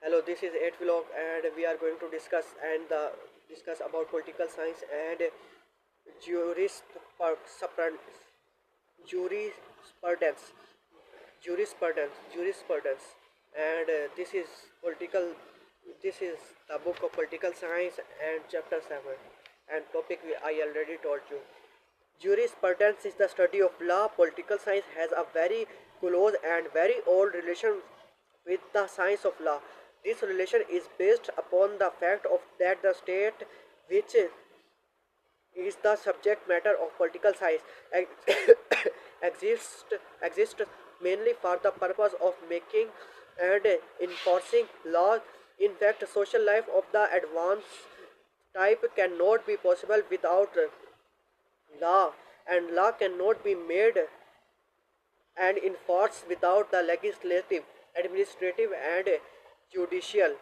Hello, this is 8 vlog and we are going to discuss about political science and jurisprudence jurisprudence jurisprudence and this is the book of political science and chapter 7 and topic I already told you. Jurisprudence is the study of law. Political science has a very close and very old relation with the science of law. This relation is based upon the fact of that the state which is the subject matter of political science exists mainly for the purpose of making and enforcing laws. In fact, social life of the advanced type cannot be possible without law, and law cannot be made and enforced without the legislative, administrative, and judicial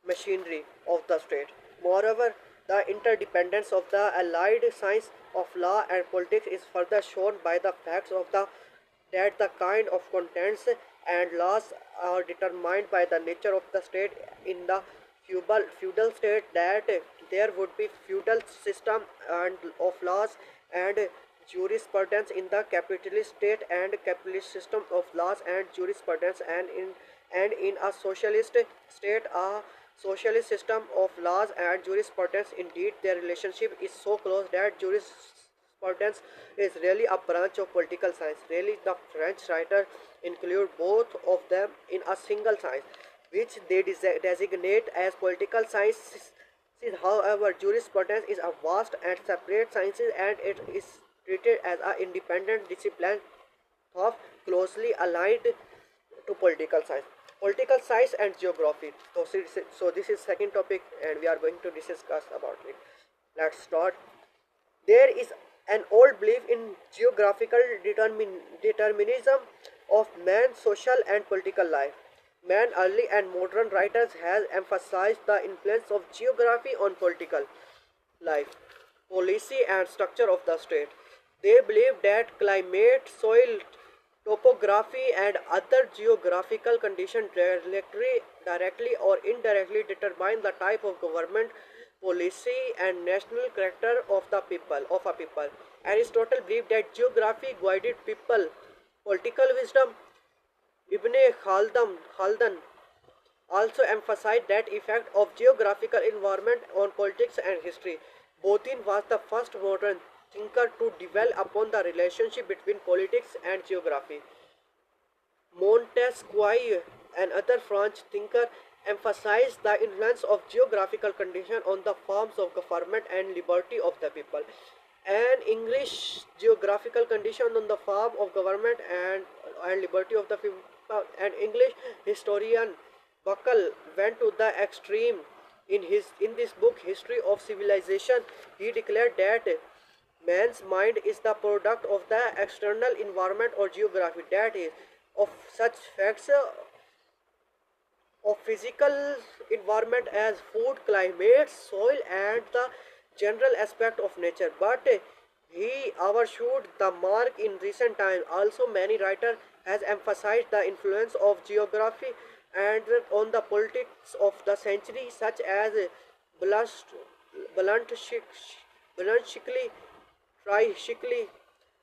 machinery of the state. Moreover, the interdependence of the allied science of law and politics is further shown by the facts of the that the kind of contents and laws are determined by the nature of the state. In the feudal state, that there would be feudal system and of laws and jurisprudence. In the capitalist state and capitalist system of laws and jurisprudence, and in a socialist state a socialist system of laws and jurisprudence. Indeed, their relationship is so close that jurisprudence is really a branch of political science. Really, the French writer include both of them in a single science, which they designate as political science. However, jurisprudence is a vast and separate science, and it is treated as an independent discipline of closely aligned to political science. Political science and geography. So this is second topic, and we are going to discuss about it. Let's start. There is an old belief in geographical determinism of man's social and political life. Man, early and modern writers has emphasized the influence of geography on political life, policy, and structure of the state. They believe that climate, soil, topography, and other geographical conditions directly or indirectly determine the type of government, policy, and national character of the people of a people. Aristotle believed that geography guided people. Political wisdom, Ibn Khaldun also emphasized that effect of geographical environment on politics and history. Bodin was the first modern thinker to dwell upon the relationship between politics and geography. Montesquieu, another French thinker, emphasized the influence of geographical condition on the forms of government and liberty of the people. An English geographical condition on the form of government and liberty of the people. An English historian Buckle went to the extreme in this book History of Civilization. He declared that man's mind is the product of the external environment or geography, that is, of such facts of physical environment as food, climate, soil, and the general aspect of nature. But he overshot the mark in recent times. Also, many writers has emphasized the influence of geography and on the politics of the century, such as Blunt, Blunt, Shickley, Try Shickley,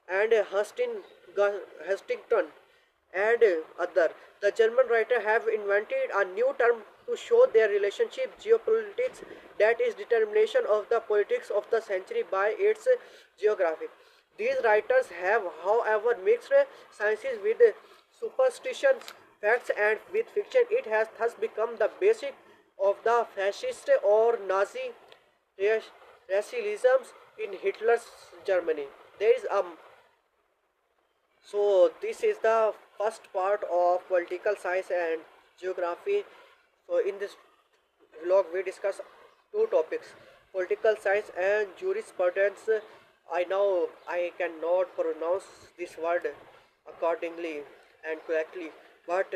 and Hustington, and other. The German writer have invented a new term to show their relationship: geopolitics, that is determination of the politics of the century by its geography. These writers have, however, mixed sciences with superstitions, facts, and with fiction. It has thus become the basic of the fascist or Nazi racialisms in Hitler's Germany. There is so this is the first part of political science and geography. So in this vlog we discuss two topics: political science and jurisprudence. I know I cannot pronounce this word accordingly and correctly, but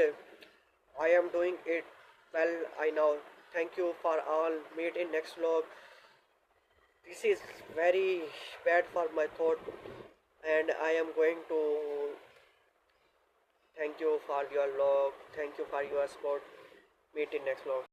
I am doing it well. I know. Thank you for all. Meet in next vlog. This is very bad for my thought, and I am going to thank you for your log. Thank you for your support. Meet in next vlog.